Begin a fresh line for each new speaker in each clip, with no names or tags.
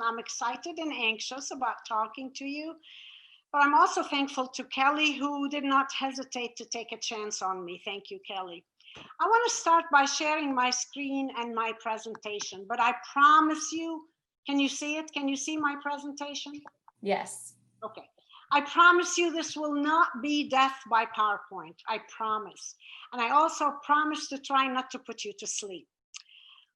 I'm excited and anxious about talking to you, but I'm also thankful to Kelly, who did not hesitate to take a chance on me. Thank you, Kelly. I want to start by sharing my screen and my presentation, but I promise you, can you see it? Can you see my presentation?
Yes.
Okay. I promise you this will not be death by PowerPoint. I promise. And I also promise to try not to put you to sleep.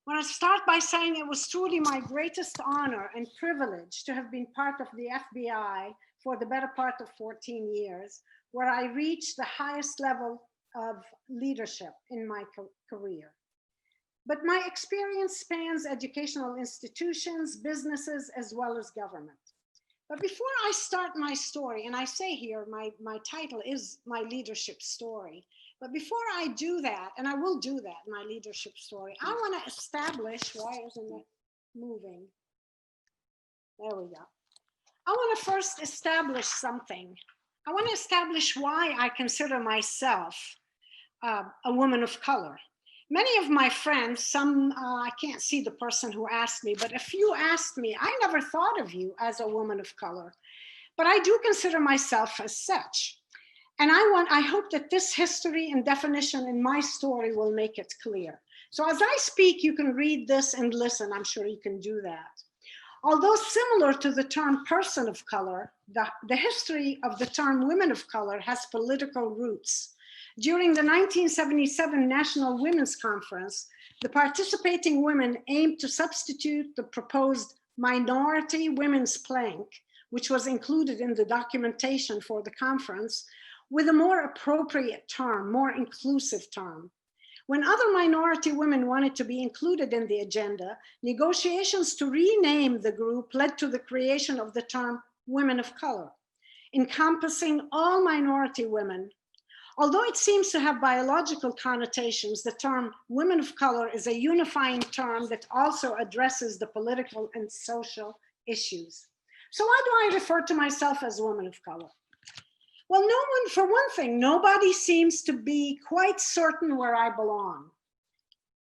I want to start by saying it was truly my greatest honor and privilege to have been part of the FBI for the better part of 14 years, where I reached the highest level of leadership in my career. But my experience spans educational institutions, businesses, as well as government. But before I start my story, and I say here, my title is My Leadership Story. But before I do that, and I will do that, my leadership story, I want to establish, why isn't it moving? There we go. I want to first establish something. I want to establish why I consider myself a woman of color. Many of my friends, some, I can't see the person who asked me, but a few asked me, I never thought of you as a woman of color, but I do consider myself as such. And I hope that this history and definition in my story will make it clear. So as I speak, you can read this and listen. I'm sure you can do that. Although similar to the term person of color, the history of the term women of color has political roots. During the 1977 National Women's Conference, the participating women aimed to substitute the proposed minority women's plank, which was included in the documentation for the conference, with a more appropriate term, more inclusive term. When other minority women wanted to be included in the agenda, negotiations to rename the group led to the creation of the term women of color, encompassing all minority women. Although it seems to have biological connotations, the term women of color is a unifying term that also addresses the political and social issues. So why do I refer to myself as a woman of color? Well, no one, for one thing, nobody seems to be quite certain where I belong.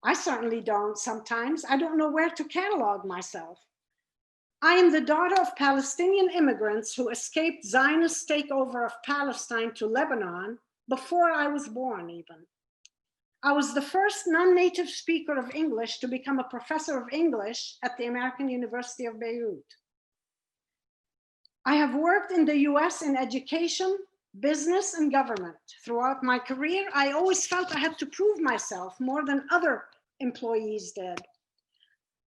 I certainly don't sometimes. I don't know where to catalog myself. I am the daughter of Palestinian immigrants who escaped Zionist takeover of Palestine to Lebanon before I was born even. I was the first non-native speaker of English to become a professor of English at the American University of Beirut. I have worked in the US in education, business, and government. Throughout my career, I always felt I had to prove myself more than other employees did.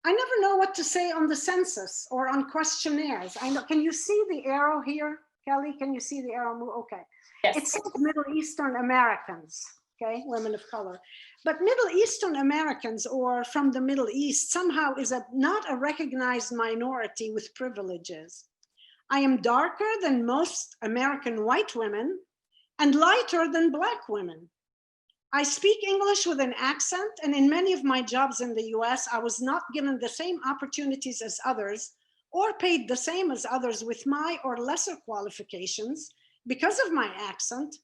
I never know what to say on the census or on questionnaires. Can you see the arrow here, Kelly? Can you see the arrow move? Okay. Yes. It says Middle Eastern Americans, okay, women of color. But Middle Eastern Americans or from the Middle East somehow is not a recognized minority with privileges. I am darker than most American white women and lighter than Black women. I speak English with an accent, and in many of my jobs in the US, I was not given the same opportunities as others or paid the same as others with my or lesser qualifications because of my accent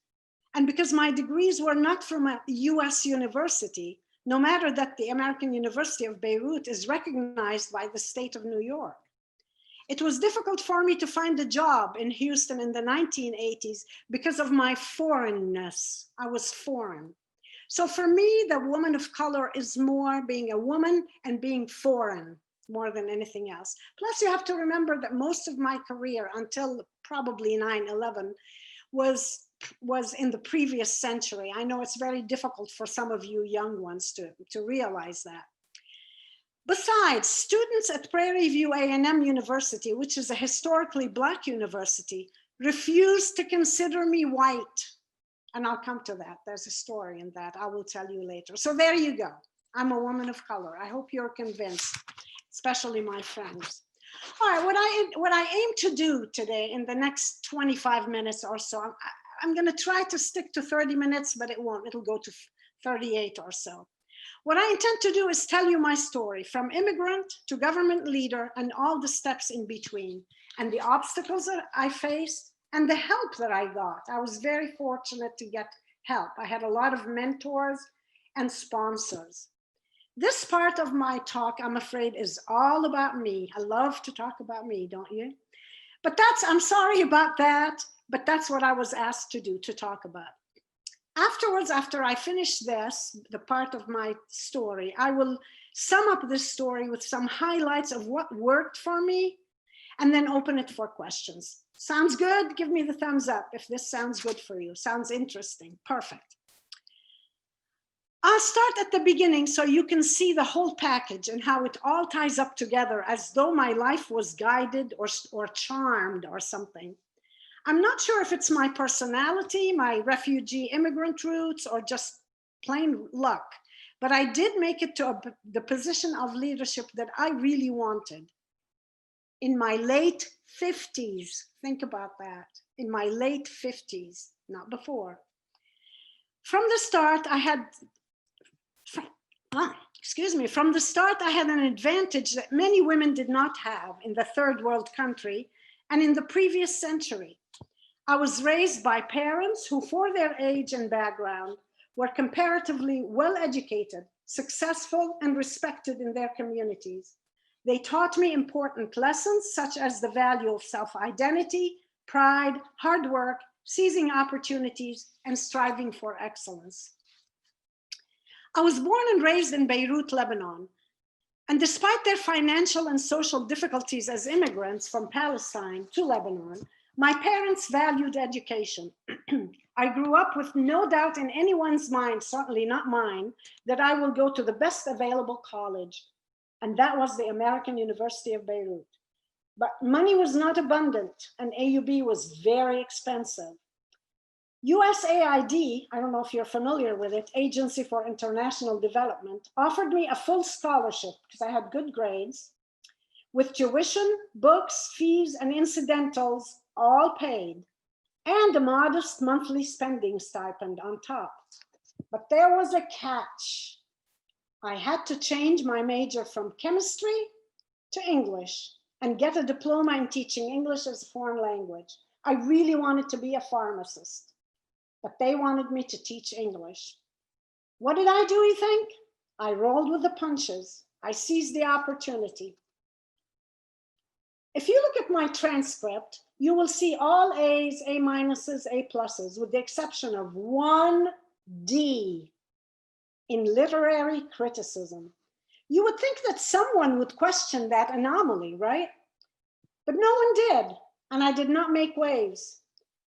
and because my degrees were not from a US university, no matter that the American University of Beirut is recognized by the state of New York. It was difficult for me to find a job in Houston in the 1980s because of my foreignness. I was foreign. So for me, the woman of color is more being a woman and being foreign more than anything else. Plus, you have to remember that most of my career until probably 9/11 was in the previous century. I know it's very difficult for some of you young ones to realize that. Besides, students at Prairie View A&M University, which is a historically Black university, refused to consider me white. And I'll come to that. There's a story in that. I will tell you later. So there you go. I'm a woman of color. I hope you're convinced, especially my friends. All right, what I aim to do today in the next 25 minutes or so, I'm going to try to stick to 30 minutes, but it won't. It'll go to 38 or so. What I intend to do is tell you my story from immigrant to government leader and all the steps in between and the obstacles that I faced and the help that I got. I was very fortunate to get help. I had a lot of mentors and sponsors. This part of my talk, I'm afraid, is all about me. I love to talk about me, don't you? But I'm sorry about that, but that's what I was asked to do, to talk about. Afterwards, after I finish this, the part of my story, I will sum up this story with some highlights of what worked for me and then open it for questions. Sounds good? Give me the thumbs up if this sounds good for you. Sounds interesting. Perfect. I'll start at the beginning so you can see the whole package and how it all ties up together as though my life was guided or charmed or something. I'm not sure if it's my personality, my refugee immigrant roots, or just plain luck, but I did make it to the position of leadership that I really wanted. In my late 50s, think about that, in my late 50s, not before. From the start, I had an advantage that many women did not have in the third world country and in the previous century. I was raised by parents who, for their age and background, were comparatively well-educated, successful, and respected in their communities. They taught me important lessons such as the value of self-identity, pride, hard work, seizing opportunities, and striving for excellence. I was born and raised in Beirut, Lebanon, and despite their financial and social difficulties as immigrants from Palestine to Lebanon, my parents valued education. I grew up with no doubt in anyone's mind, certainly not mine, that I will go to the best available college, and that was the American University of Beirut. But money was not abundant, and AUB was very expensive. USAID, I don't know if you're familiar with it, Agency for International Development, offered me a full scholarship because I had good grades, with tuition, books, fees, and incidentals all paid, and a modest monthly spending stipend on top. But there was a catch. I had to change my major from chemistry to English and get a diploma in teaching English as a foreign language. I really wanted to be a pharmacist, but they wanted me to teach English. What did I do, you think? I rolled with the punches. I seized the opportunity. If you look at my transcript, you will see all A's, A minuses, A pluses, with the exception of one D in literary criticism. You would think that someone would question that anomaly, right? But no one did, and I did not make waves.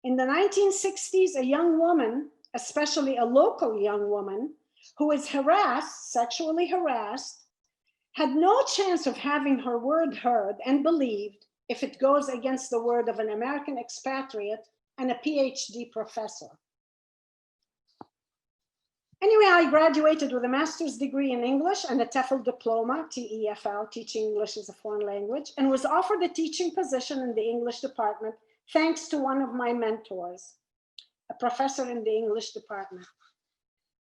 In the 1960s, a young woman, especially a local young woman, who is harassed, sexually harassed, had no chance of having her word heard and believed if it goes against the word of an American expatriate and a PhD professor. Anyway, I graduated with a master's degree in English and a TEFL diploma, TEFL, teaching English as a foreign language, and was offered a teaching position in the English department thanks to one of my mentors, a professor in the English department.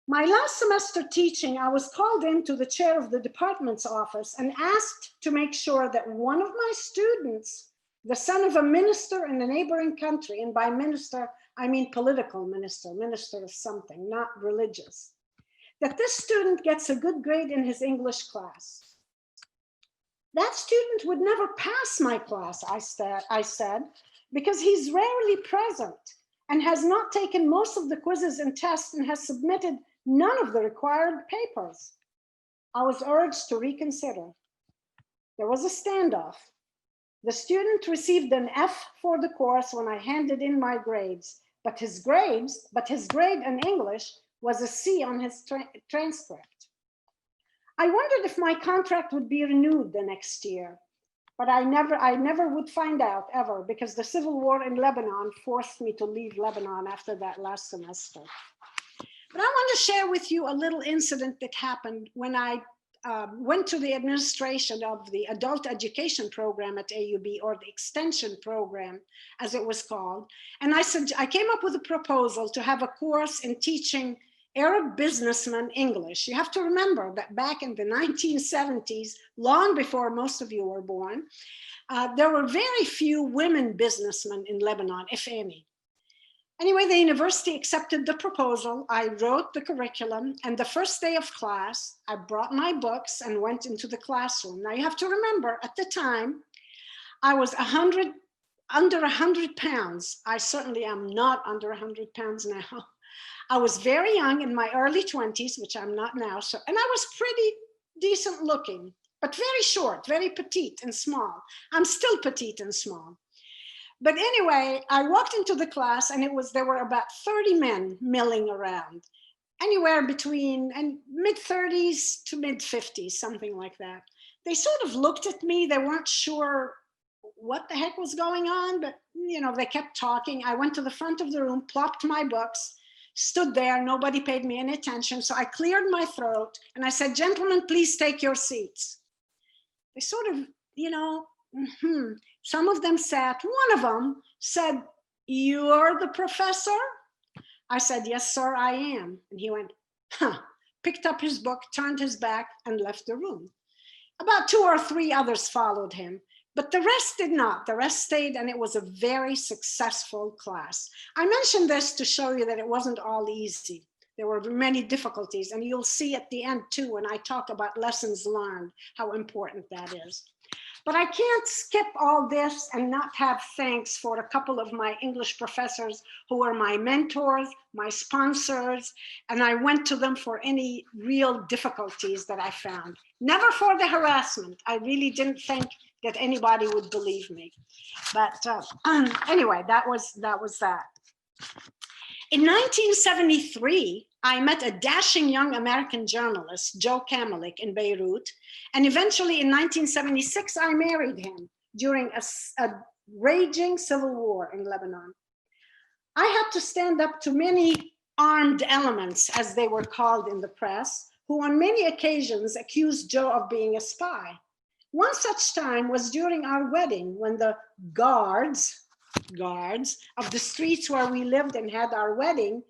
My last semester teaching, I was called into the chair of the department's office and asked to make sure that one of my students, the son of a minister in a neighboring country, and by minister, I mean political minister, minister of something, not religious, that this student gets a good grade in his English class. That student would never pass my class, I said, because he's rarely present and has not taken most of the quizzes and tests and has submitted none of the required papers. I was urged to reconsider. There was a standoff. The student received an F for the course when I handed in my grades, but his grade in English was a C on his transcript. I wondered if my contract would be renewed the next year, but I never would find out ever, because the civil war in Lebanon forced me to leave Lebanon after that last semester. But I want to share with you a little incident that happened when I went to the administration of the adult education program at AUB, or the extension program, as it was called. And I came up with a proposal to have a course in teaching Arab businessmen English. You have to remember that back in the 1970s, long before most of you were born, there were very few women businessmen in Lebanon, if any. Anyway, the university accepted the proposal. I wrote the curriculum, and the first day of class, I brought my books and went into the classroom. Now you have to remember, at the time, I was under 100 pounds. I certainly am not under 100 pounds now. I was very young, in my early 20s, which I'm not now. So, and I was pretty decent looking, but very short, very petite and small. I'm still petite and small. But anyway, I walked into the class, and there were about 30 men milling around, anywhere between mid-30s to mid-50s, something like that. They sort of looked at me. They weren't sure what the heck was going on, but they kept talking. I went to the front of the room, plopped my books, stood there. Nobody paid me any attention. So I cleared my throat and I said, "Gentlemen, please take your seats." They sort of, some of them sat. One of them said, "You're the professor?" I said, "Yes, sir, I am." And he went, huh, picked up his book, turned his back, and left the room. About 2 or 3 others followed him, but the rest did not. The rest stayed, and it was a very successful class. I mentioned this to show you that it wasn't all easy. There were many difficulties, and you'll see at the end too, when I talk about lessons learned, how important that is. But I can't skip all this and not have thanks for a couple of my English professors who were my mentors, my sponsors, and I went to them for any real difficulties that I found. Never for the harassment. I really didn't think that anybody would believe me. But anyway, that was that. In 1973, I met a dashing young American journalist, Joe Kamelik, in Beirut. And eventually in 1976, I married him during a raging civil war in Lebanon. I had to stand up to many armed elements, as they were called in the press, who on many occasions accused Joe of being a spy. One such time was during our wedding, when the guards of the streets where we lived and had our wedding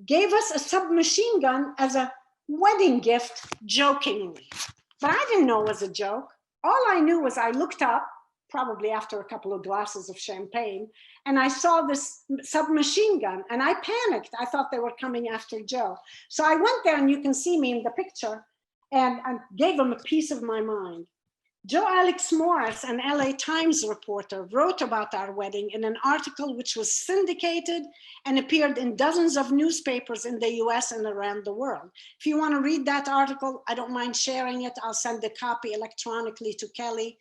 gave us a submachine gun as a wedding gift, jokingly. But I didn't know it was a joke. All I knew was I looked up, probably after a couple of glasses of champagne, and I saw this submachine gun, and I panicked. I thought they were coming after Joe. So I went there, and you can see me in the picture, and I gave them a piece of my mind. Joe Alex Morris, an LA Times reporter, wrote about our wedding in an article which was syndicated and appeared in dozens of newspapers in the US and around the world. If you want to read that article, I don't mind sharing it. I'll send a copy electronically to Kelly,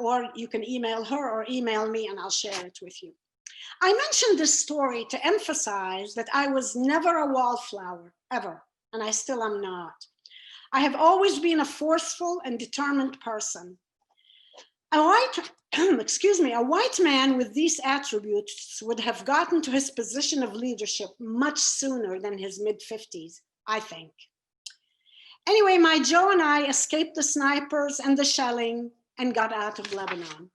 or you can email her or email me and I'll share it with you. I mentioned this story to emphasize that I was never a wallflower, ever, and I still am not. I have always been a forceful and determined person. A white man with these attributes would have gotten to his position of leadership much sooner than his mid-50s, I think. Anyway, my Joe and I escaped the snipers and the shelling and got out of Lebanon.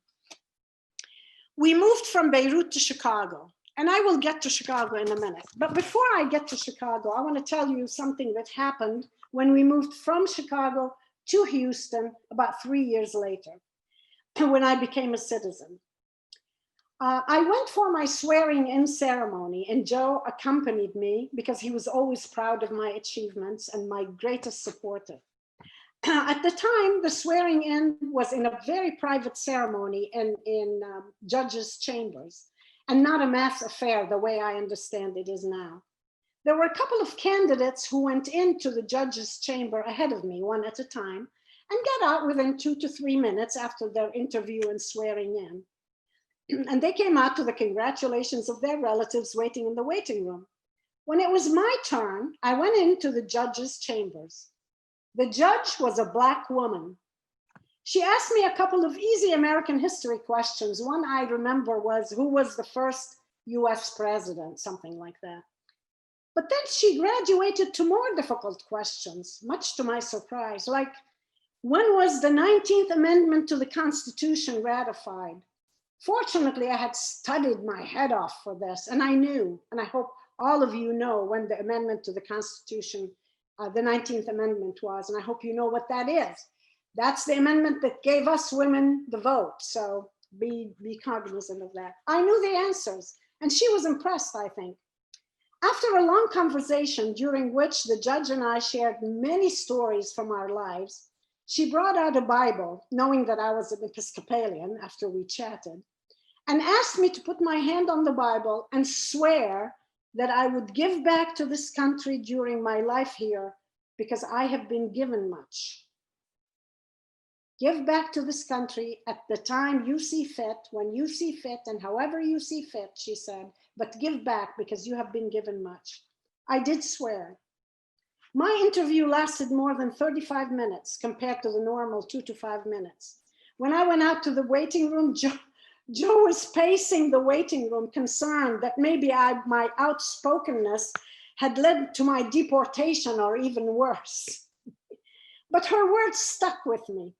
We moved from Beirut to Chicago, and I will get to Chicago in a minute. But before I get to Chicago, I want to tell you something that happened when we moved from Chicago to Houston about 3 years later, when I became a citizen. I went for my swearing-in ceremony, and Joe accompanied me because he was always proud of my achievements and my greatest supporter. At the time, the swearing-in was in a very private ceremony in judges' chambers, and not a mass affair the way I understand it is now. There were a couple of candidates who went into the judge's chamber ahead of me, one at a time, and got out within 2 to 3 minutes after their interview and swearing in. And they came out to the congratulations of their relatives waiting in the waiting room. When it was my turn, I went into the judge's chambers. The judge was a Black woman. She asked me a couple of easy American history questions. One I remember was, who was the first US president, something like that. But then she graduated to more difficult questions, much to my surprise, like, when was the 19th Amendment to the Constitution ratified? Fortunately, I had studied my head off for this, and I knew, and I hope all of you know when the amendment to the Constitution, the 19th Amendment was, and I hope you know what that is. That's the amendment that gave us women the vote, so be cognizant of that. I knew the answers, And she was impressed, I think. After a long conversation during which the judge and I shared many stories from our lives, she brought out a Bible, knowing that I was an Episcopalian after we chatted, and asked me to put my hand on the Bible and swear that I would give back to this country during my life here because I have been given much. Give back to this country at the time you see fit, when you see fit, and however you see fit, she said, but give back because you have been given much. I did swear. My interview lasted more than 35 minutes compared to the normal 2 to 5 minutes. When I went out to the waiting room, Joe was pacing the waiting room, concerned that maybe my outspokenness had led to my deportation or even worse. But her words stuck with me.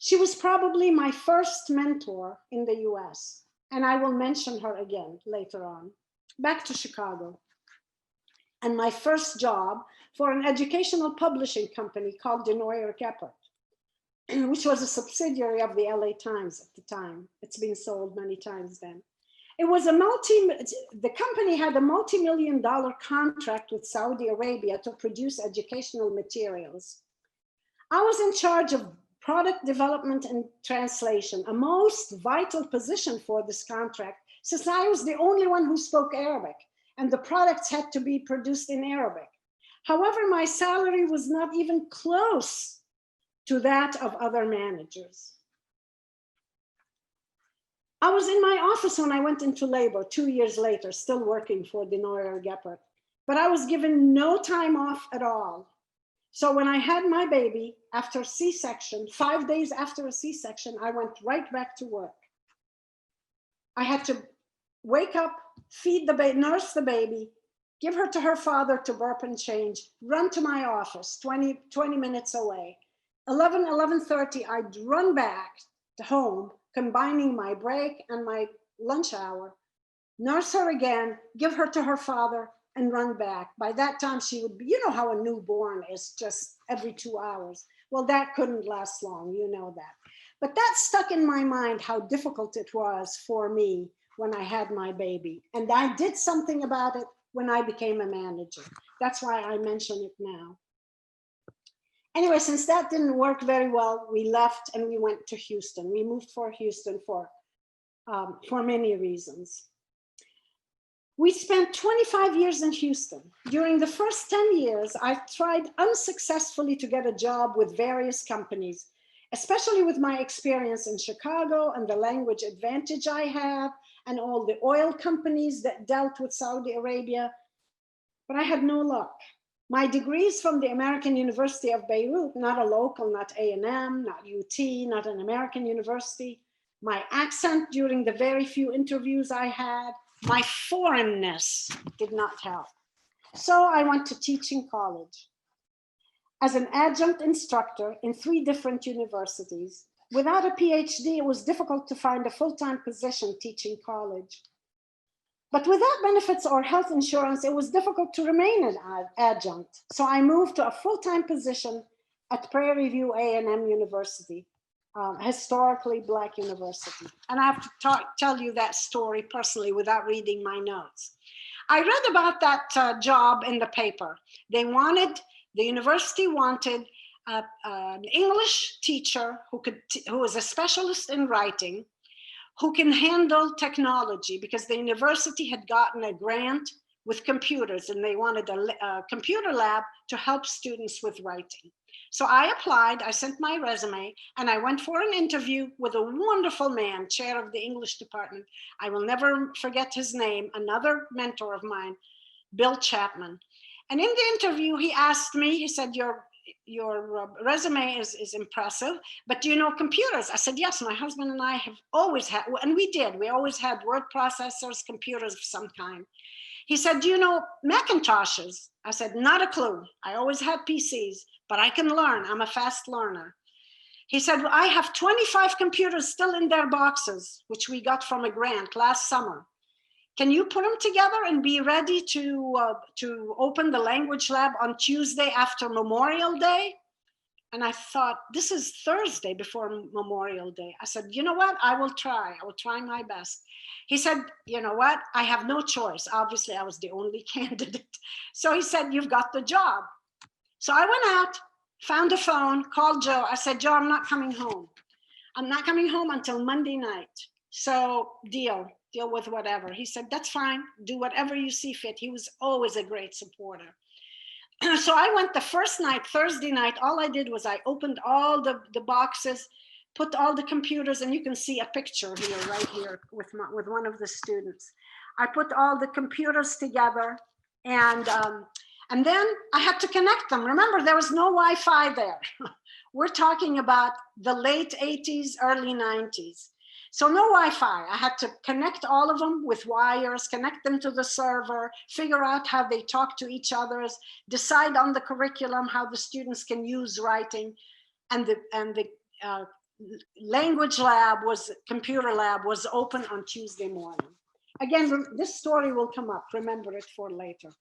She was probably my first mentor in the US, and I will mention her again later on. Back to Chicago, and my first job for an educational publishing company called Denoyer Geppert, which was a subsidiary of the LA Times at the time. It's been sold many times then. It was the company had a multi-million-dollar contract with Saudi Arabia to produce educational materials. I was in charge of product development and translation, a most vital position for this contract, since I was the only one who spoke Arabic, and the products had to be produced in Arabic. However, my salary was not even close to that of other managers. I was in my office when I went into labor 2 years later, still working for Denoyer Geppert, but I was given no time off at all. So when I had my baby after C-section, 5 days after a C-section, I went right back to work. I had to wake up, feed the baby, nurse the baby, give her to her father to burp and change, run to my office, 20 minutes away. 11:30, I'd run back to home, combining my break and my lunch hour, nurse her again, give her to her father, and run back. By that time, she would be, you know how a newborn is, just every 2 hours. Well, that couldn't last long, you know that. But that stuck in my mind how difficult it was for me when I had my baby. And I did something about it when I became a manager. That's why I mention it now. Anyway, since that didn't work very well, we left and we went to Houston. We moved for Houston for many reasons. We spent 25 years in Houston. During the first 10 years, I tried unsuccessfully to get a job with various companies, especially with my experience in Chicago and the language advantage I have and all the oil companies that dealt with Saudi Arabia, but I had no luck. My degrees from the American University of Beirut, not a local, not A&M, not UT, not an American university, my accent during the very few interviews I had, my foreignness did not help. So I went to teaching college. As an adjunct instructor in 3 different universities, without a PhD, it was difficult to find a full-time position teaching college. But without benefits or health insurance, it was difficult to remain an adjunct. So I moved to a full-time position at Prairie View A&M University, historically Black university. And I have to tell you that story personally without reading my notes. I read about that job in the paper. The university wanted an English teacher who was a specialist in writing, who can handle technology, because the university had gotten a grant with computers and they wanted a computer lab to help students with writing. So I applied, I sent my resume, and I went for an interview with a wonderful man, chair of the English department. I will never forget his name, another mentor of mine, Bill Chapman. And in the interview, he asked me, he said, your resume is impressive, but do you know computers? I said, yes, my husband and I have always had, and we always had word processors, computers of some kind. He said, do you know Macintoshes? I said, not a clue. I always had PCs, but I can learn. I'm a fast learner. He said, well, I have 25 computers still in their boxes, which we got from a grant last summer. Can you put them together and be ready to open the language lab on Tuesday after Memorial Day? And I thought, this is Thursday before Memorial Day. I said, you know what? I will try. I will try my best. He said, you know what? I have no choice. Obviously, I was the only candidate. So he said, you've got the job. So I went out, found a phone, called Joe. I said, Joe, I'm not coming home. I'm not coming home until Monday night. So deal with whatever. He said, that's fine. Do whatever you see fit. He was always a great supporter. So I went the first night, Thursday night. All I did was I opened all the boxes, put all the computers, and you can see a picture here, right here, with one of the students. I put all the computers together, and then I had to connect them. Remember, there was no Wi-Fi there. We're talking about the late 80s, early 90s. So no Wi-Fi. I had to connect all of them with wires, connect them to the server, figure out how they talk to each other, decide on the curriculum, how the students can use writing. And the language lab computer lab was open on Tuesday morning. Again, this story will come up. Remember it for later.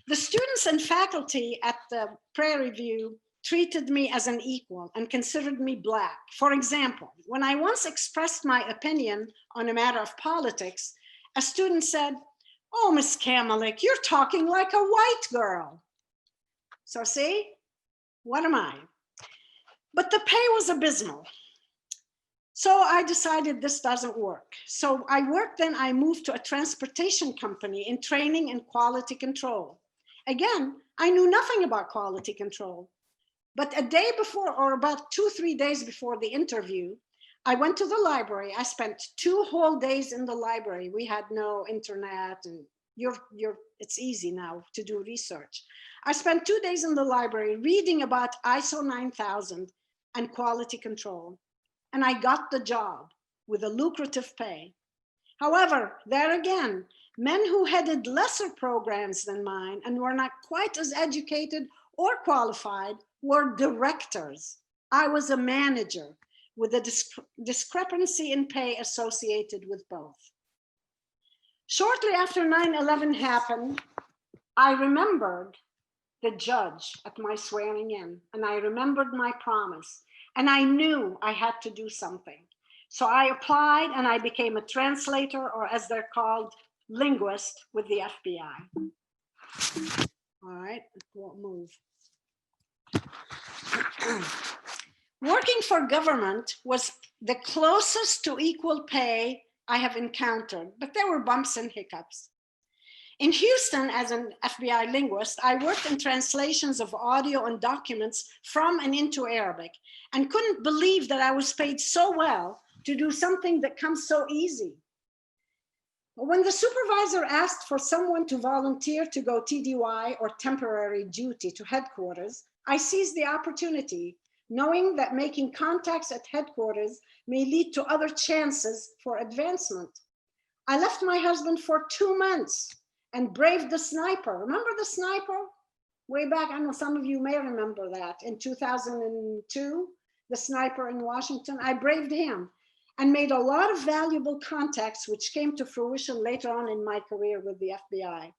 The students and faculty at the Prairie View treated me as an equal and considered me Black. For example, when I once expressed my opinion on a matter of politics, a student said, oh, Miss Kamalik, you're talking like a white girl. So see, what am I? But the pay was abysmal. So I decided this doesn't work. So I moved to a transportation company in training and quality control. Again, I knew nothing about quality control. But a day before, or about 2-3 days before the interview, I went to the library. I spent 2 whole days in the library. We had no internet, and it's easy now to do research. I spent 2 days in the library reading about ISO 9000 and quality control. And I got the job with a lucrative pay. However, there again, men who headed lesser programs than mine and were not quite as educated or qualified were directors. I was a manager with a discrepancy in pay associated with both. Shortly after 9/11 happened, I remembered the judge at my swearing in, and I remembered my promise, and I knew I had to do something. So I applied and I became a translator, or as they're called, linguist with the FBI. All right, we'll move. Working for government was the closest to equal pay I have encountered, but there were bumps and hiccups. In Houston, as an FBI linguist, I worked in translations of audio and documents from and into Arabic, and couldn't believe that I was paid so well to do something that comes so easy. When the supervisor asked for someone to volunteer to go TDY, or temporary duty, to headquarters, I seized the opportunity, knowing that making contacts at headquarters may lead to other chances for advancement. I left my husband for 2 months and braved the sniper. Remember the sniper? Way back, I know some of you may remember that. In 2002, the sniper in Washington, I braved him and made a lot of valuable contacts, which came to fruition later on in my career with the FBI.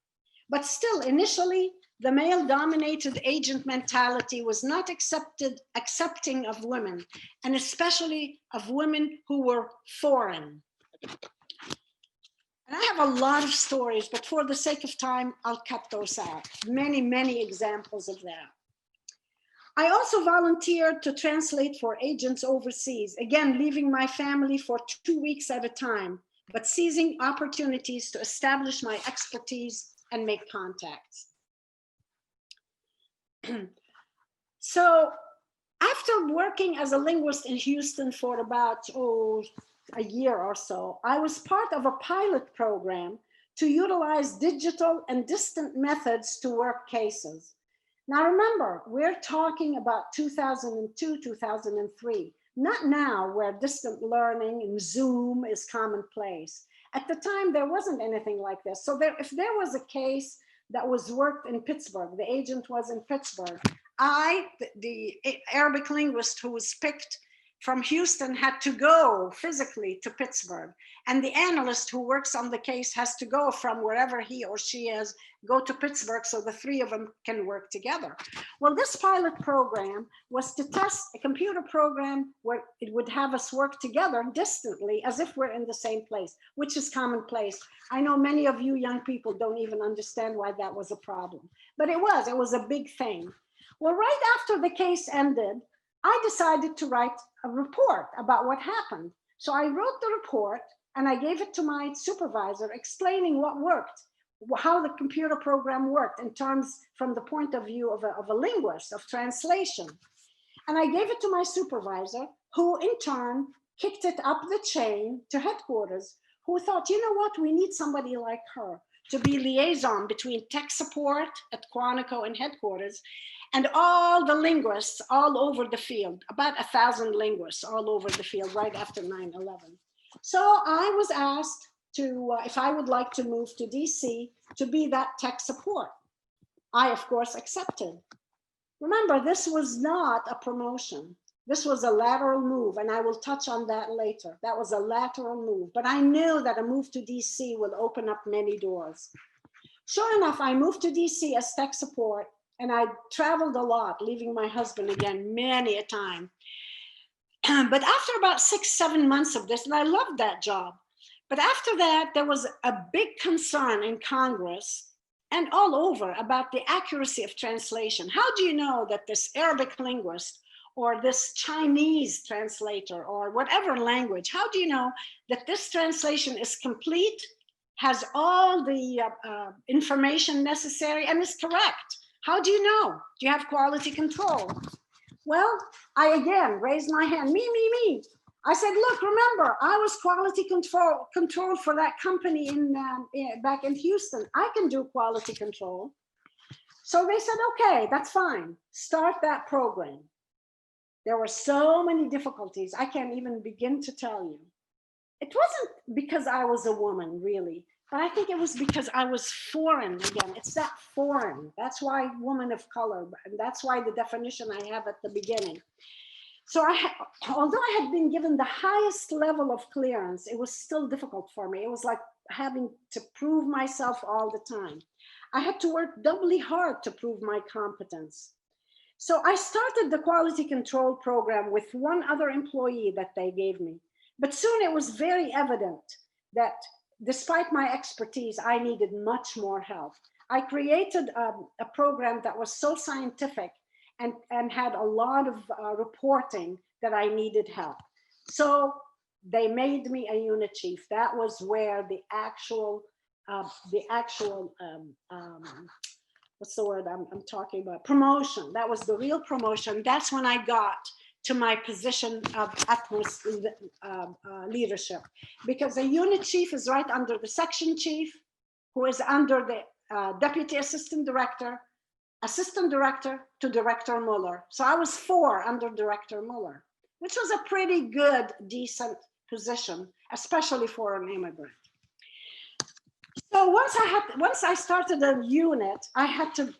But still, initially, the male-dominated agent mentality was not accepting of women, and especially of women who were foreign. And I have a lot of stories, but for the sake of time, I'll cut those out. Many, many examples of that. I also volunteered to translate for agents overseas, again, leaving my family for 2 weeks at a time, but seizing opportunities to establish my expertise and make contacts. So after working as a linguist in Houston for about a year or so, I was part of a pilot program to utilize digital and distant methods to work cases. Now remember, we're talking about 2002, 2003, not now where distant learning and Zoom is commonplace. At the time, there wasn't anything like this. So if there was a case that was worked in Pittsburgh, the agent was in Pittsburgh, the Arabic linguist who was picked from Houston had to go physically to Pittsburgh. And the analyst who works on the case has to go from wherever he or she is, go to Pittsburgh so the three of them can work together. Well, this pilot program was to test a computer program where it would have us work together distantly as if we're in the same place, which is commonplace. I know many of you young people don't even understand why that was a problem, but it was a big thing. Well, right after the case ended, I decided to write a report about what happened. So I wrote the report and I gave it to my supervisor, explaining what worked, how the computer program worked in terms from the point of view of a linguist, of translation. And I gave it to my supervisor, who in turn kicked it up the chain to headquarters, who thought, you know what, we need somebody like her to be liaison between tech support at Quantico and headquarters and all the linguists all over the field, about 1,000 linguists all over the field right after 9/11. So I was asked to, if I would like to move to DC to be that tech support. I, of course, accepted. Remember, this was not a promotion. This was a lateral move, and I will touch on that later. That was a lateral move, but I knew that a move to DC will open up many doors. Sure enough, I moved to DC as tech support, and I traveled a lot, leaving my husband again many a time. But after about 6-7 months of this, and I loved that job, but after that, there was a big concern in Congress and all over about the accuracy of translation. How do you know that this Arabic linguist or this Chinese translator or whatever language, how do you know that this translation is complete, has all the information necessary, and is correct? How do you know? Do you have quality control? Well, I again raised my hand, me. I said, look, remember, I was quality control for that company back in Houston. I can do quality control. So they said, okay, that's fine. Start that program. There were so many difficulties. I can't even begin to tell you. It wasn't because I was a woman, really, but I think it was because I was foreign again. It's that foreign. That's why woman of color, and that's why the definition I have at the beginning. So although I had been given the highest level of clearance, it was still difficult for me. It was like having to prove myself all the time. I had to work doubly hard to prove my competence. So I started the quality control program with one other employee that they gave me. But soon it was very evident that despite my expertise, I needed much more help. I created a program that was so scientific and had a lot of reporting that I needed help. So they made me a unit chief. That was where the actual what's the word I'm talking about? Promotion. That was the real promotion. That's when I got to my position of utmost leadership, because a unit chief is right under the section chief, who is under the deputy assistant director to Director Mueller. So I was 4 under Director Mueller, which was a pretty good, decent position, especially for an immigrant. So once I started a unit, I had to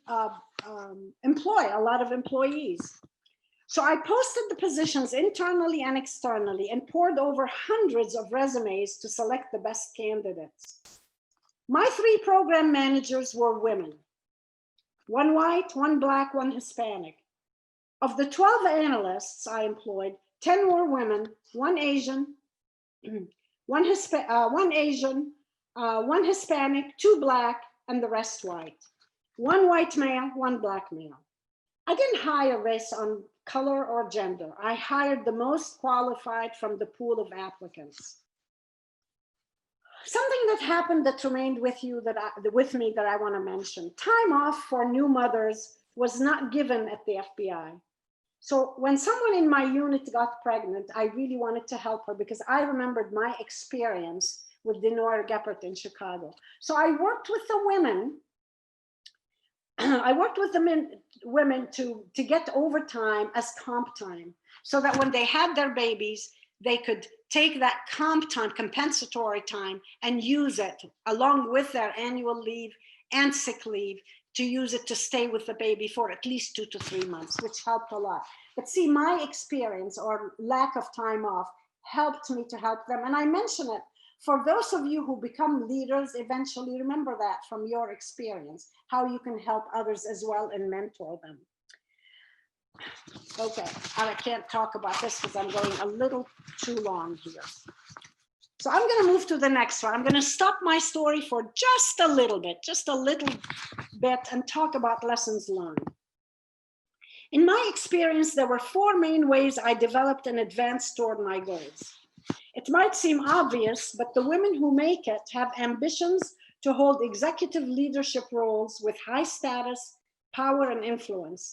employ a lot of employees. So I posted the positions internally and externally and poured over hundreds of resumes to select the best candidates. My 3 program managers were women, 1 white, 1 black, 1 Hispanic. Of the 12 analysts I employed, 10 were women, 1 Asian, 1 Asian, 1 Hispanic, 2 black, and the rest white. 1 white male, 1 black male. I didn't hire based on color or gender. I hired the most qualified from the pool of applicants. Something that happened that remained with me that I want to mention. Time off for new mothers was not given at the FBI. So when someone in my unit got pregnant, I really wanted to help her because I remembered my experience with Denora Geppert in Chicago. So I worked with the women. I worked with the women to get overtime as comp time, so that when they had their babies, they could take that comp time, compensatory time, and use it along with their annual leave and sick leave to use it to stay with the baby for at least 2 to 3 months, which helped a lot. But see, my experience or lack of time off helped me to help them. And I mention it for those of you who become leaders eventually, remember that from your experience, how you can help others as well and mentor them. Okay, I can't talk about this because I'm going a little too long here. So I'm going to move to the next one. I'm going to stop my story for just a little bit, and talk about lessons learned. In my experience, there were 4 main ways I developed and advanced toward my goals. It might seem obvious, but the women who make it have ambitions to hold executive leadership roles with high status, power, and influence.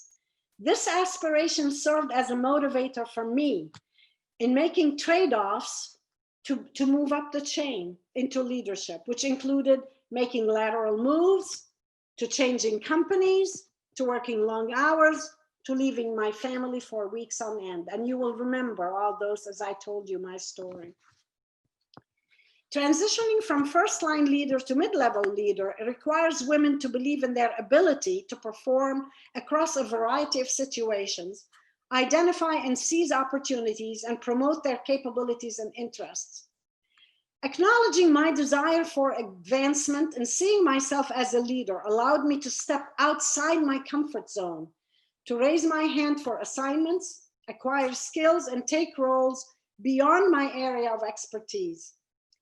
This aspiration served as a motivator for me in making trade-offs to move up the chain into leadership, which included making lateral moves, to changing companies, to working long hours, to leaving my family for weeks on end. And you will remember all those as I told you my story. Transitioning from first-line leader to mid-level leader requires women to believe in their ability to perform across a variety of situations, identify and seize opportunities, and promote their capabilities and interests. Acknowledging my desire for advancement and seeing myself as a leader allowed me to step outside my comfort zone, to raise my hand for assignments, acquire skills, and take roles beyond my area of expertise.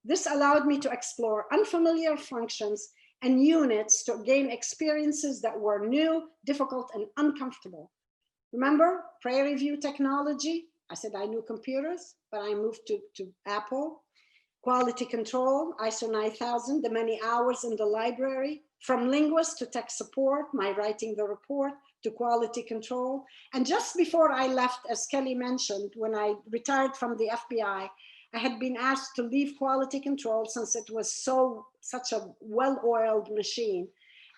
This allowed me to explore unfamiliar functions and units to gain experiences that were new, difficult, and uncomfortable. Remember Prairie View technology? I said I knew computers, but I moved to Apple. Quality control, ISO 9000, the many hours in the library, from linguist to tech support, my writing the report, to quality control. And just before I left, as Kelly mentioned, when I retired from the FBI, I had been asked to leave quality control since it was such a well-oiled machine,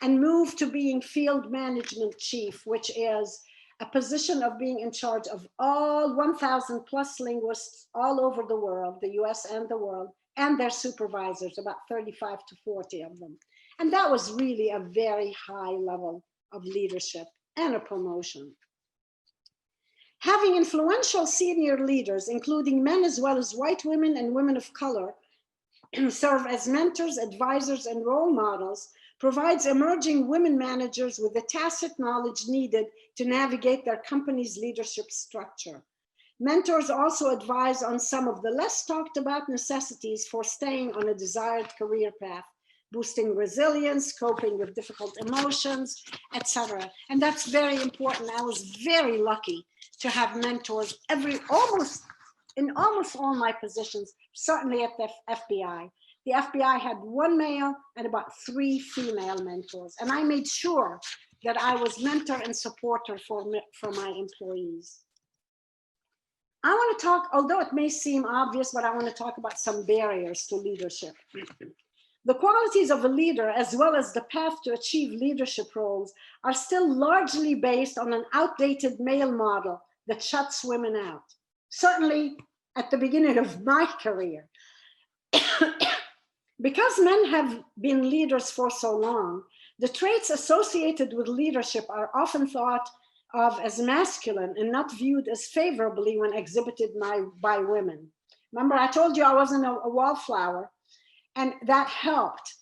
and move to being field management chief, which is a position of being in charge of all 1,000 plus linguists all over the world, the US and the world, and their supervisors, about 35 to 40 of them. And that was really a very high level of leadership and a promotion. Having influential senior leaders, including men as well as white women and women of color, serve as mentors, advisors, and role models, provides emerging women managers with the tacit knowledge needed to navigate their company's leadership structure. Mentors also advise on some of the less talked about necessities for staying on a desired career path, boosting resilience, coping with difficult emotions, etc. And that's very important. I was very lucky to have mentors in almost all my positions, certainly at the FBI. The FBI had 1 male and about 3 female mentors. And I made sure that I was mentor and supporter for my employees. I want to talk, although it may seem obvious, but I want to talk about some barriers to leadership. The qualities of a leader, as well as the path to achieve leadership roles, are still largely based on an outdated male model that shuts women out. Certainly at the beginning of my career. Because men have been leaders for so long, the traits associated with leadership are often thought of as masculine and not viewed as favorably when exhibited by women. Remember, I told you I wasn't a wallflower, and that helped.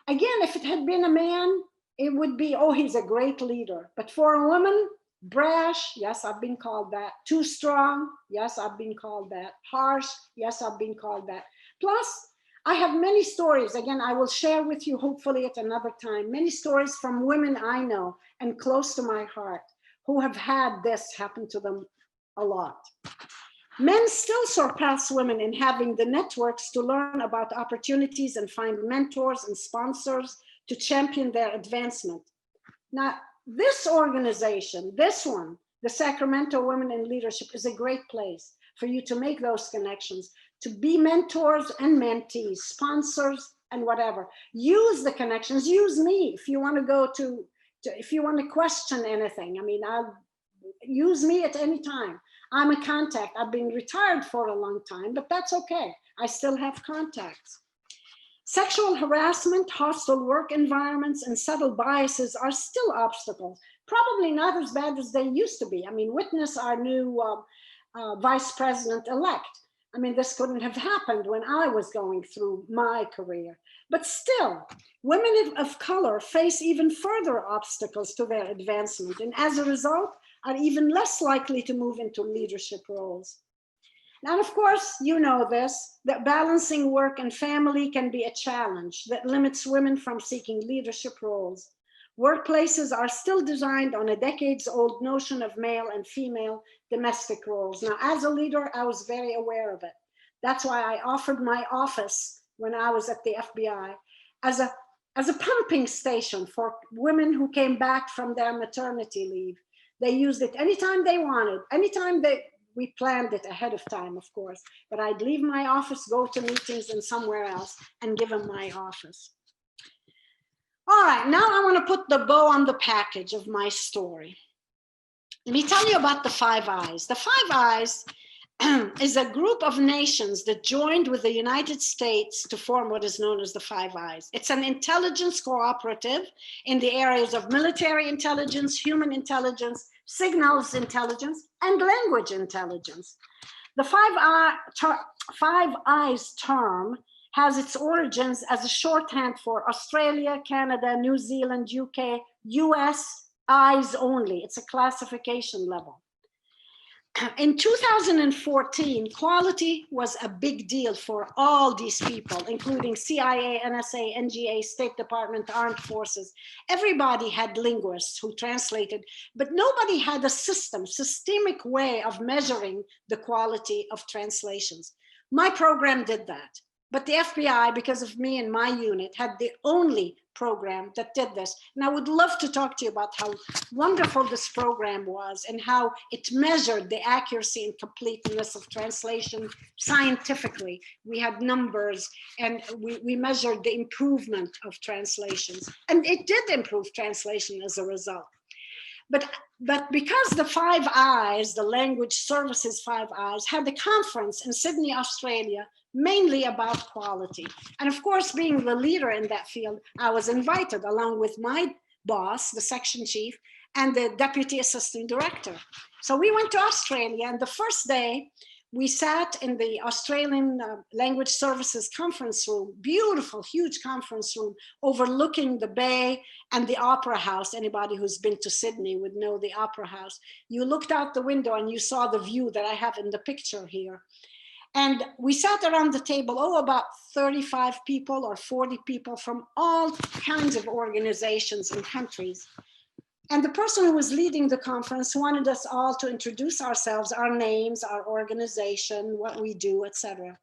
Again, if it had been a man, it would be, oh, he's a great leader. But for a woman, brash, yes, I've been called that. Too strong, yes, I've been called that. Harsh, yes, I've been called that. Plus, I have many stories, again, I will share with you hopefully at another time, many stories from women I know and close to my heart who have had this happen to them a lot. Men still surpass women in having the networks to learn about opportunities and find mentors and sponsors to champion their advancement. Now, this organization, this one, the Sacramento Women in Leadership, is a great place for you to make those connections, to be mentors and mentees, sponsors and whatever. Use the connections, use me if you want to go if you want to question anything. I mean, I'll use me at any time. I'm a contact. I've been retired for a long time, but that's okay. I still have contacts. Sexual harassment, hostile work environments, and subtle biases are still obstacles, probably not as bad as they used to be. I mean, witness our new vice president-elect. I mean, this couldn't have happened when I was going through my career. But still, women of color face even further obstacles to their advancement, and as a result, are even less likely to move into leadership roles. And of course, you know this, that balancing work and family can be a challenge that limits women from seeking leadership roles. Workplaces are still designed on a decades-old notion of male and female domestic roles. Now, as a leader, I was very aware of it. That's why I offered my office when I was at the FBI as a pumping station for women who came back from their maternity leave. They used it anytime they wanted, we planned it ahead of time, of course, but I'd leave my office, go to meetings and somewhere else and give them my office. All right, now I want to put the bow on the package of my story. Let me tell you about the Five Eyes. The Five Eyes is a group of nations that joined with the United States to form what is known as the Five Eyes. It's an intelligence cooperative in the areas of military intelligence, human intelligence, signals intelligence, and language intelligence. The Five Eyes term has its origins as a shorthand for Australia, Canada, New Zealand, UK, US, eyes only. It's a classification level. In 2014, quality was a big deal for all these people, including CIA, NSA, NGA, State Department, Armed Forces. Everybody had linguists who translated, but nobody had a systemic way of measuring the quality of translations. My program did that, but the FBI, because of me and my unit, had the only program that did this. And I would love to talk to you about how wonderful this program was and how it measured the accuracy and completeness of translation scientifically. We had numbers and we measured the improvement of translations. And it did improve translation as a result. But because the Five Eyes, the Language Services Five Eyes, had a conference in Sydney, Australia, mainly about quality. And of course, being the leader in that field, I was invited along with my boss, the section chief, and the deputy assistant director. So we went to Australia, and the first day, we sat in the Australian Language Services conference room, beautiful, huge conference room, overlooking the bay and the Opera House. Anybody who's been to Sydney would know the Opera House. You looked out the window and you saw the view that I have in the picture here. And we sat around the table, about 35 people or 40 people from all kinds of organizations and countries. And the person who was leading the conference wanted us all to introduce ourselves, our names, our organization, what we do, etc.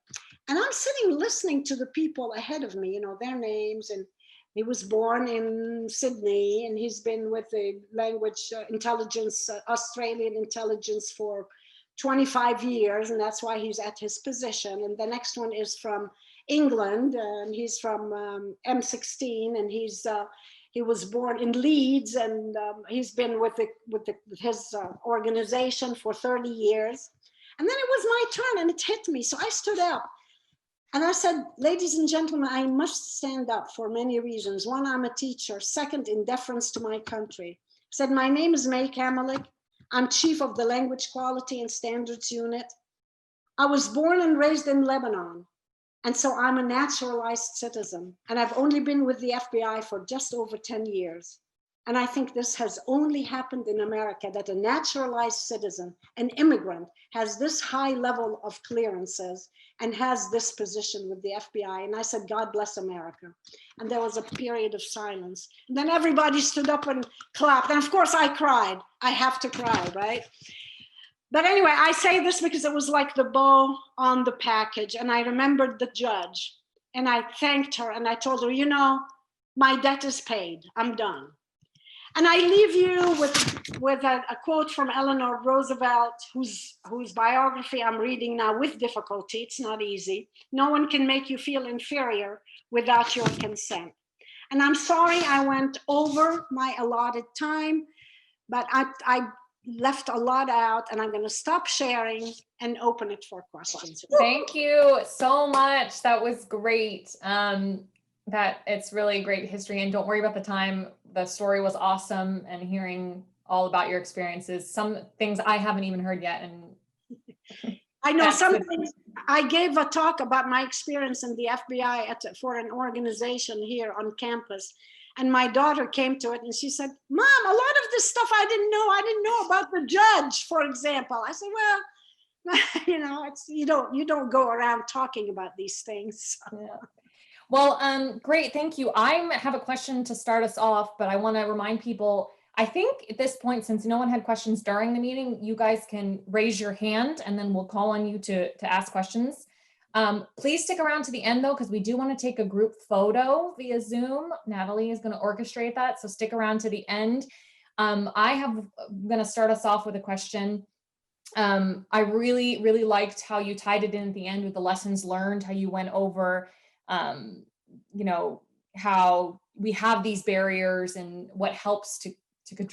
And I'm sitting listening to the people ahead of me, their names. And he was born in Sydney, and he's been with the language intelligence, Australian intelligence for 25 years, and that's why he's at his position. And the next one is from England, and he's from M16, and he was born in Leeds, and he's been with his organization for 30 years. And then it was my turn, and it hit me. So I stood up, and I said, ladies and gentlemen, I must stand up for many reasons. One, I'm a teacher. Second, in deference to my country. I said, my name is May Kamalik. I'm chief of the Language Quality and Standards Unit. I was born and raised in Lebanon. And so I'm a naturalized citizen. And I've only been with the FBI for just over 10 years. And I think this has only happened in America, that a naturalized citizen, an immigrant, has this high level of clearances and has this position with the FBI. And I said, God bless America. And there was a period of silence. And then everybody stood up and clapped. And of course I cried. I have to cry, right? But anyway, I say this because it was like the bow on the package. And I remembered the judge, and I thanked her, and I told her, my debt is paid. I'm done. And I leave you with a quote from Eleanor Roosevelt, whose biography I'm reading now with difficulty. It's not easy. No one can make you feel inferior without your consent. And I'm sorry I went over my allotted time, but I left a lot out, and I'm going to stop sharing and open it for questions.
Thank you so much. That was great. that it's really great history, and don't worry about the time. The story was awesome, and hearing all about your experiences. Some things I haven't even heard yet, and
I know
that's
something. I gave a talk about my experience in the FBI for an organization here on campus. And my daughter came to it and she said, Mom, a lot of this stuff I didn't know. I didn't know about the judge, for example. I said, well, you know, it's, you don't go around talking about these things.
Yeah. Well, great, thank you. I have a question to start us off, but I want to remind people, I think at this point, since no one had questions during the meeting, you guys can raise your hand and then we'll call on you to ask questions. Please stick around to the end though, because we do want to take a group photo via Zoom. Natalie is going to orchestrate that, so stick around to the end. I'm going to start us off with a question. I really, really liked how you tied it in at the end with the lessons learned, how you went over, you know, how we have these barriers and what helps to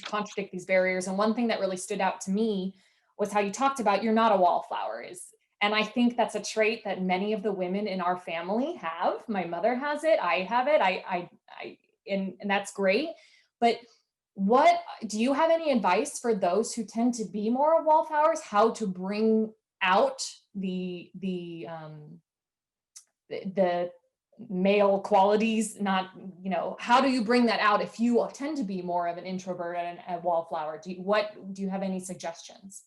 contradict these barriers. And one thing that really stood out to me was how you talked about you're not a wallflower. And I think that's a trait that many of the women in our family have. My mother has it, I have it, and that's great. But what do you have any advice for those who tend to be more wallflowers, how to bring out the male qualities? Not, you know, how do you bring that out if you tend to be more of an introvert and a wallflower? Do you have any suggestions?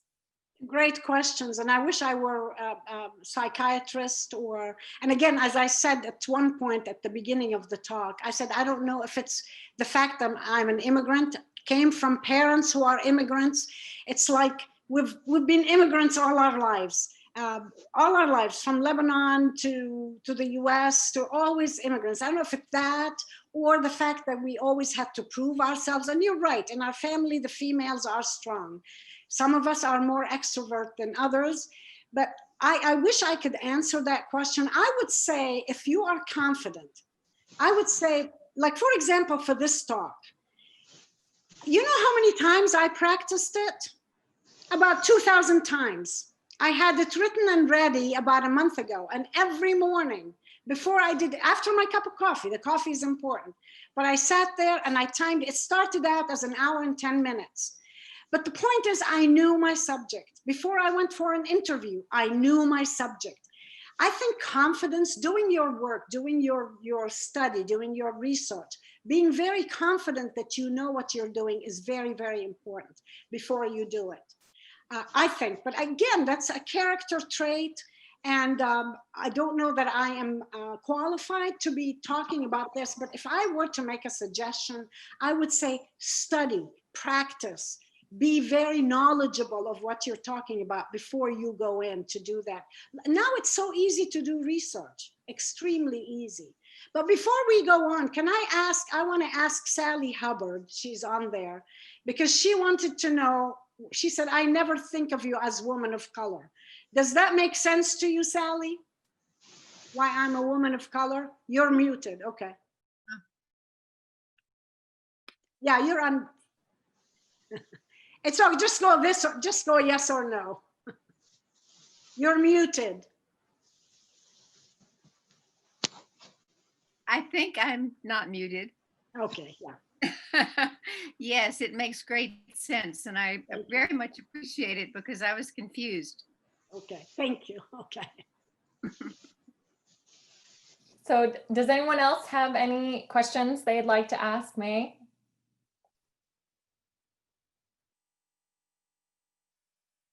Great questions. And I wish I were a psychiatrist and again, as I said at one point at the beginning of the talk, I said, I don't know if it's the fact that I'm an immigrant, came from parents who are immigrants. It's like we've been immigrants all our lives. From Lebanon to the US, to always immigrants. I don't know if it's that or the fact that we always had to prove ourselves. And you're right, in our family, the females are strong. Some of us are more extrovert than others, but I wish I could answer that question. I would say, if you are confident, I would say, like, for example, for this talk, you know how many times I practiced it? About 2,000 times. I had it written and ready about a month ago, and every morning before I did, after my cup of coffee, the coffee is important, but I sat there and I timed, it started out as an hour and 10 minutes. But the point is, I knew my subject. Before I went for an interview, I knew my subject. I think confidence, doing your work, doing your study, doing your research, being very confident that you know what you're doing is very, very important before you do it. I think, but again, that's a character trait. And I don't know that I am qualified to be talking about this, but if I were to make a suggestion, I would say study, practice, be very knowledgeable of what you're talking about before you go in to do that. Now it's so easy to do research, extremely easy. But before we go on, I want to ask Sally Hubbard, she's on there, because she wanted to know, she said, I never think of you as woman of color. Does that make sense to you, Sally? Why I'm a woman of color? You're muted, okay. Yeah, you're on. It's okay, just go yes or no. You're muted.
I think I'm not muted.
Okay, yeah.
Yes, it makes great sense. And I very much appreciate it because I was confused.
Okay, thank you. Okay.
So does anyone else have any questions they'd like to ask May?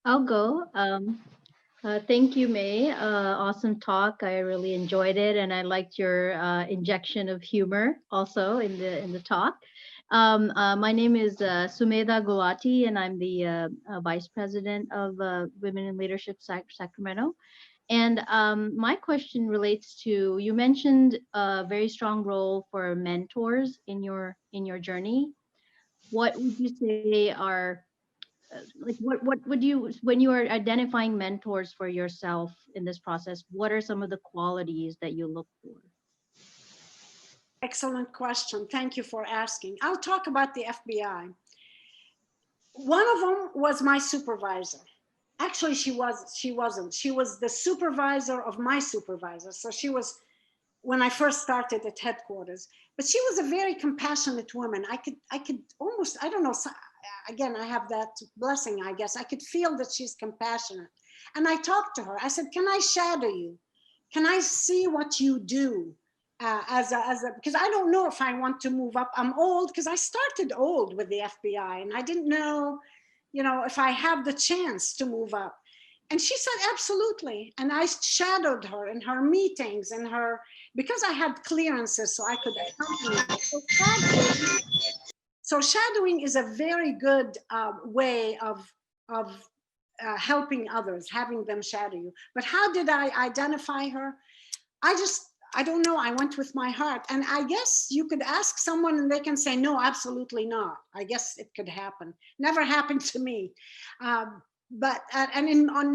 I'll go. Thank you, May. Awesome talk. I really enjoyed it, and I liked your injection of humor also in the talk. My name is Sumedha Gulati, and I'm the Vice President of Women in Leadership Sacramento. And my question relates to, you mentioned a very strong role for mentors in your journey. What would you say are like what would you, when you are identifying mentors for yourself in this process, what are some of the qualities that you look for?
Excellent question. Thank you for asking. I'll talk about the FBI. One of them was my supervisor. Actually, she wasn't. She was the supervisor of my supervisor. So she was when I first started at headquarters. But she was a very compassionate woman. I could almost, I don't know, again, I have that blessing, I guess. I could feel that she's compassionate. And I talked to her. I said, can I shadow you? Can I see what you do? Because I don't know if I want to move up. I'm old, because I started old with the FBI, and I didn't know, if I have the chance to move up. And she said, absolutely. And I shadowed her in her meetings and because I had clearances, so I could accompany her. So shadowing is a very good way of helping others, having them shadow you. But how did I identify her? I don't know. I went with my heart. And I guess you could ask someone and they can say, no, absolutely not. I guess it could happen. Never happened to me. On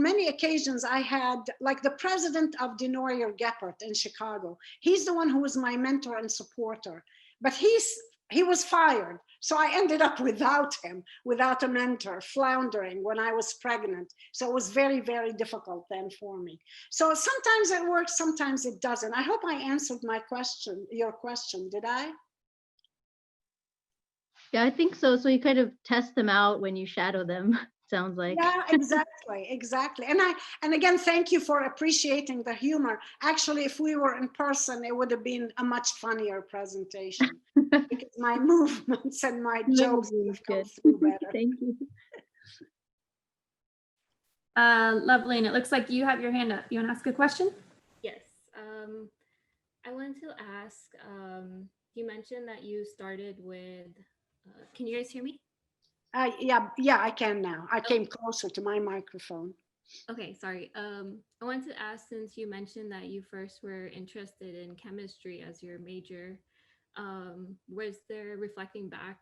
many occasions, I had, like the president of Denoyer Geppert in Chicago. He's the one who was my mentor and supporter. But he was fired. So I ended up without him, without a mentor, floundering when I was pregnant. So it was very, very difficult then for me. So sometimes it works, sometimes it doesn't. I hope I answered your question. Did I?
Yeah, I think so. So you kind of test them out when you shadow them, sounds like.
Yeah, exactly. And again, thank you for appreciating the humor. Actually, if we were in person, it would have been a much funnier presentation because my movements and my jokes would have come through better.
Thank you.
Lovely, and it looks like you have your hand up. You want to ask a question?
Yes. I wanted to ask, you mentioned that you started with, can you guys hear me?
Yeah, I can now. I came closer to my microphone.
Okay, sorry. I wanted to ask, since you mentioned that you first were interested in chemistry as your major, was there, reflecting back,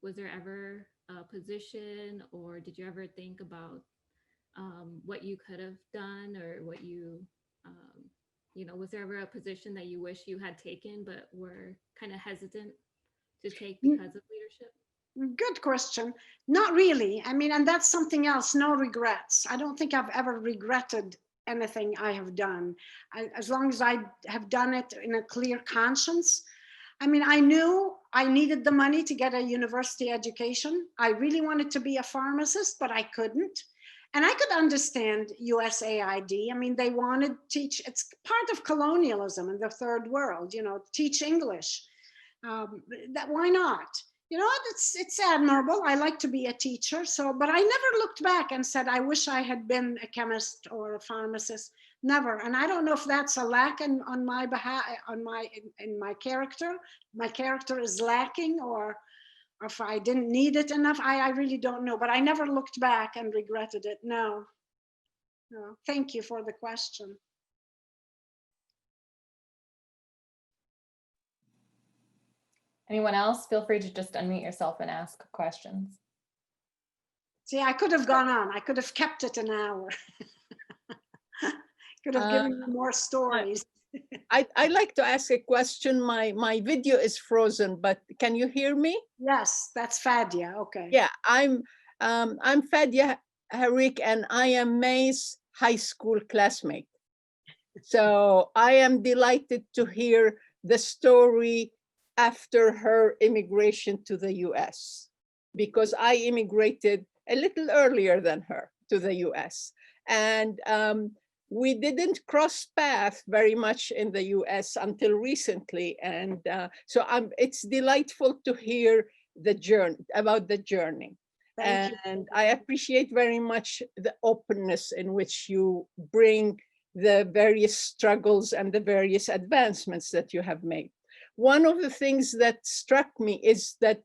was there ever a position, or did you ever think about what you could have done, or what was there ever a position that you wish you had taken but were kind of hesitant to take because of leadership?
Good question. Not really. I mean, and that's something else, no regrets. I don't think I've ever regretted anything I have done. As long as I have done it in a clear conscience. I mean, I knew I needed the money to get a university education. I really wanted to be a pharmacist, but I couldn't. And I could understand USAID. I mean, they wanted to teach, it's part of colonialism in the third world, teach English. Why not? It's admirable. I like to be a teacher. But I never looked back and said, I wish I had been a chemist or a pharmacist. Never. And I don't know if that's a lack on my behalf, in my character. My character is lacking, or if I didn't need it enough. I really don't know. But I never looked back and regretted it. No. Thank you for the question.
Anyone else? Feel free to just unmute yourself and ask questions.
See, I could have gone on. I could have kept it an hour. Could have given you more stories.
I'd like to ask a question. My video is frozen, but can you hear me?
Yes, that's Fadia. Okay.
Yeah, I'm Fadia Harik, and I am May's high school classmate. So I am delighted to hear the story after her immigration to the US, because I immigrated a little earlier than her to the US. And we didn't cross paths very much in the US until recently. And so it's delightful to hear about the journey. And I appreciate very much the openness in which you bring the various struggles and the various advancements that you have made. One of the things that struck me is that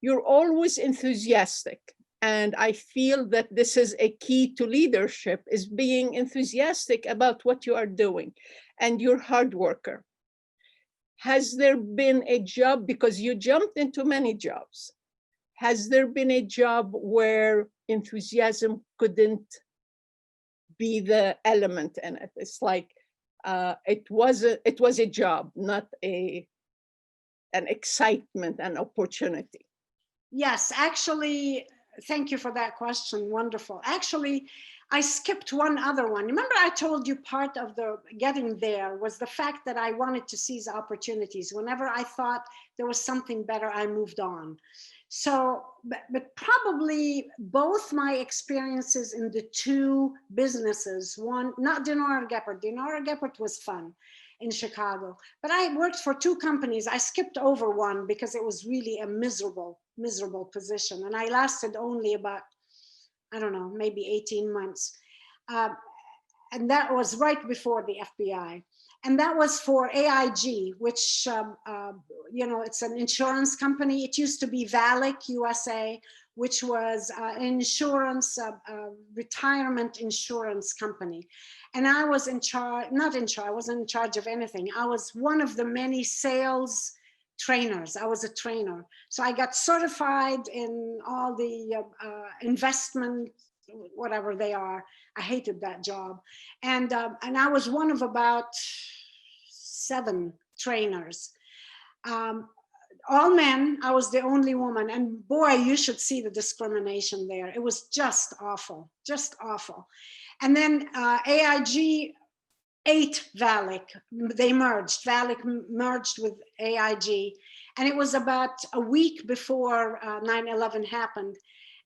you're always enthusiastic. And I feel that this is a key to leadership, is being enthusiastic about what you are doing, and you're a hard worker. Has there been a job, because you jumped into many jobs, has there been a job where enthusiasm couldn't be the element in it? It's like it was a job, not an excitement, an opportunity.
Yes, actually, thank you for that question. Wonderful. Actually, I skipped one other one. Remember, I told you part of the getting there was the fact that I wanted to seize opportunities. Whenever I thought there was something better, I moved on. So, but probably both my experiences in the two businesses, one, not Denora Geppert. Denora Geppert was fun in Chicago, but I worked for two companies. I skipped over one because it was really a miserable position. And I lasted only about, I don't know, maybe 18 months. And that was right before the FBI. And that was for AIG, which, you know, it's an insurance company. It used to be VALIC USA, which was insurance, retirement insurance company. And I was in charge, not in charge, I wasn't in charge of anything. I was one of the many sales trainers. I was a trainer. So I got certified in all the investment, whatever they are. I hated that job. And I was one of about 7 trainers. All men, I was the only woman. And boy, you should see the discrimination there. It was just awful, just awful. And then AIG ate VALIC. They merged. VALIC merged with AIG. And it was about a week before 9/11 happened.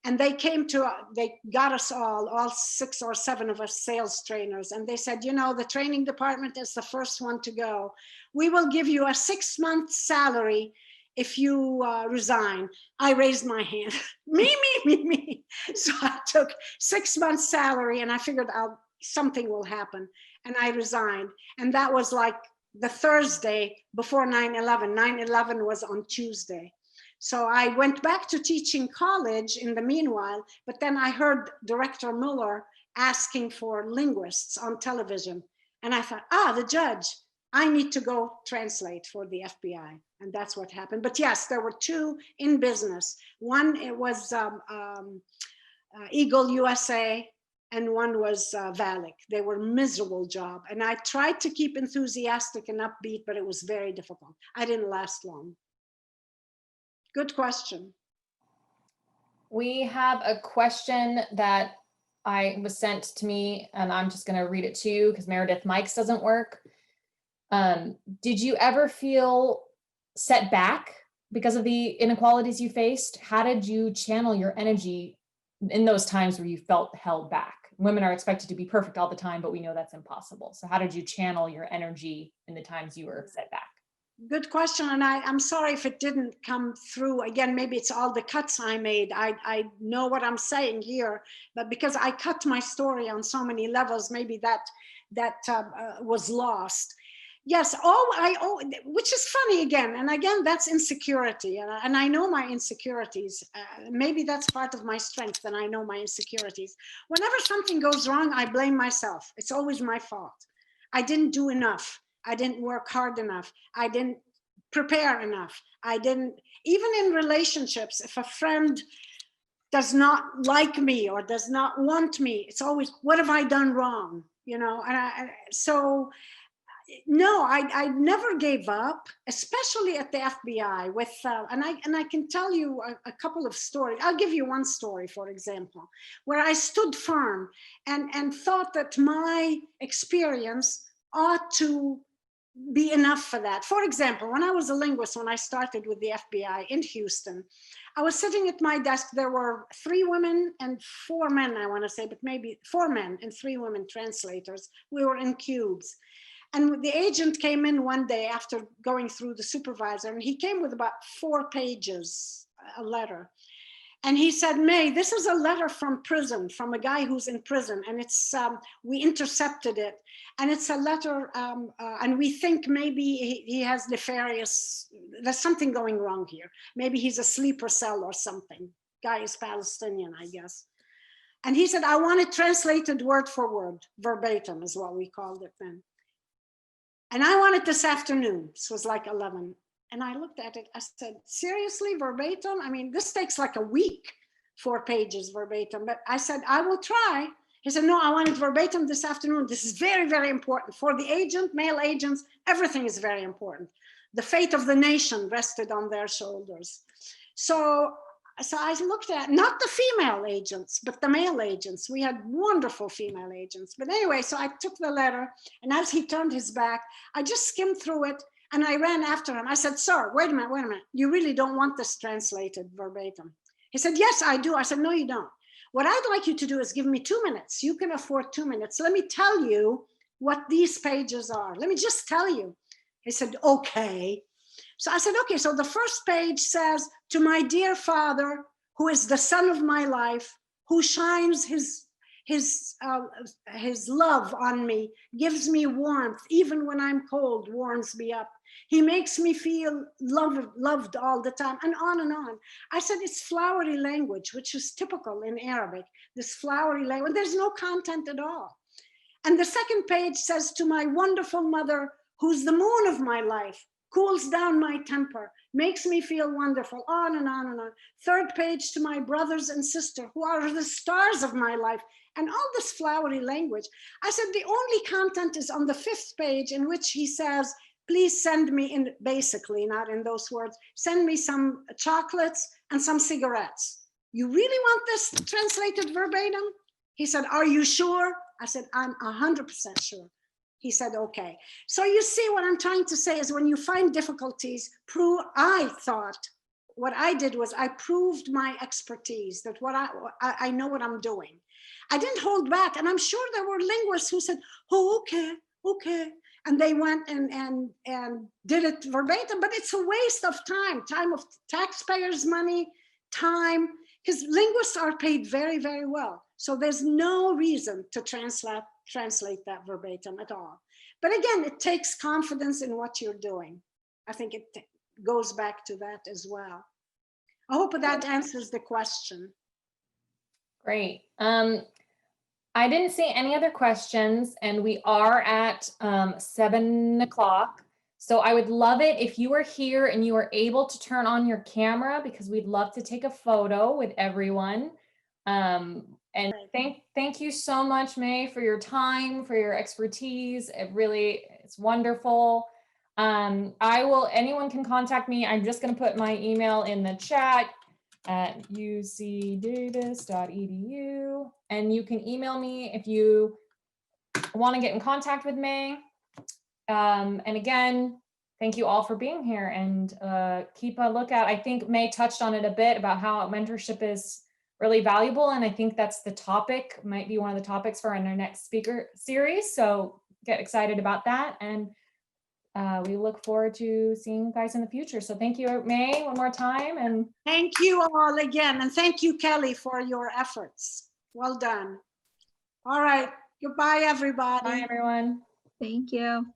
And they came to, they got us all 6 or 7 of us sales trainers. And they said, you know, the training department is the first one to go. We will give you a 6-month salary if you resign. I raised my hand, me. So I took 6 months salary and I figured out something will happen. And I resigned. And that was like the Thursday before 9/11. 9/11 was on Tuesday. So I went back to teaching college in the meanwhile, but then I heard Director Mueller asking for linguists on television. And I thought, the judge, I need to go translate for the FBI. And that's what happened. But yes, there were 2 in business. One, it was Eagle USA, and one was VALIC. They were miserable job. And I tried to keep enthusiastic and upbeat, but it was very difficult. I didn't last long. Good question.
We have a question that was sent to me, and I'm just going to read it to you because Meredith Mike's doesn't work. Did you ever feel set back because of the inequalities you faced? How did you channel your energy in those times where you felt held back? Women are expected to be perfect all the time, but we know that's impossible. So how did you channel your energy in the times you were set back?
Good question. And I'm sorry if it didn't come through. Again, maybe it's all the cuts I made. I know what I'm saying here, but because I cut my story on so many levels, maybe that was lost. Yes, which is funny again. And again, that's insecurity. And I know my insecurities. Maybe that's part of my strength, and I know my insecurities. Whenever something goes wrong, I blame myself. It's always my fault. I didn't do enough. I didn't work hard enough. I didn't prepare enough. even in relationships, if a friend does not like me or does not want me, it's always, what have I done wrong? You know, no, I never gave up, especially at the FBI with, and I can tell you a couple of stories. I'll give you one story, for example, where I stood firm and thought that my experience ought to be enough for that. For example, when I was a linguist, when I started with the FBI in Houston, I was sitting at my desk. There were 3 women and 4 men, I want to say, but maybe 4 men and 3 women translators. We were in cubes. And the agent came in one day after going through the supervisor, and he came with about 4 pages, a letter. And he said, May, this is a letter from prison, from a guy who's in prison. And it's, we intercepted it. And it's a letter, and we think maybe he has nefarious, there's something going wrong here. Maybe he's a sleeper cell or something. Guy is Palestinian, I guess. And he said, I want it translated word for word, verbatim is what we called it then. And I want it this afternoon. This was like 11. And I looked at it, I said, seriously, verbatim? I mean, this takes like a week, 4 pages verbatim. But I said, I will try. He said, no, I want it verbatim this afternoon. This is very, very important. For the agent, male agents, everything is very important. The fate of the nation rested on their shoulders. So So I looked at not the female agents, but the male agents. We had wonderful female agents. But anyway, so I took the letter, and as he turned his back, I just skimmed through it and I ran after him. I said, sir, wait a minute. You really don't want this translated verbatim? He said, yes, I do. I said, no, you don't. What I'd like you to do is give me 2 minutes. You can afford 2 minutes. Let me tell you what these pages are. Let me just tell you. He said, okay. So I said, okay, so the first page says, to my dear father, who is the sun of my life, who shines his love on me, gives me warmth, even when I'm cold, warms me up. He makes me feel loved all the time, and on and on. I said, it's flowery language, which is typical in Arabic, this flowery language. There's no content at all. And the second page says, to my wonderful mother, who's the moon of my life, cools down my temper, makes me feel wonderful, on and on and on. Third page, to my brothers and sister, who are the stars of my life, and all this flowery language. I said, the only content is on the 5th page, in which he says, please send me, in basically, not in those words, send me some chocolates and some cigarettes. You really want this translated verbatim? He said, are you sure? I said, I'm 100% sure. He said, okay. So you see, what I'm trying to say is, when you find difficulties, I thought what I did was I proved my expertise, that what I know what I'm doing. I didn't hold back. And I'm sure there were linguists who said, oh, okay. And they went and did it verbatim, but it's a waste of time of taxpayers' money, time, because linguists are paid very, very well. So there's no reason to translate that verbatim at all. But again, it takes confidence in what you're doing. I think it goes back to that as well. I hope that answers the question.
Great. I didn't see any other questions, and we are at 7 o'clock. So I would love it if you are here and you are able to turn on your camera, because we'd love to take a photo with everyone. And thank you so much, May, for your time, for your expertise. It's wonderful. Anyone can contact me. I'm just going to put my email in the chat at ucdavis.edu, and you can email me if you want to get in contact with May. And again, thank you all for being here, and keep a lookout. I think May touched on it a bit about how mentorship is really valuable, and I think that's the topic, might be one of the topics for our next speaker series. So get excited about that, and we look forward to seeing you guys in the future. So thank you, May, one more time. And
thank you all again. And thank you, Kelly, for your efforts. Well done. All right. Goodbye, everybody.
bye, everyone.
Thank you.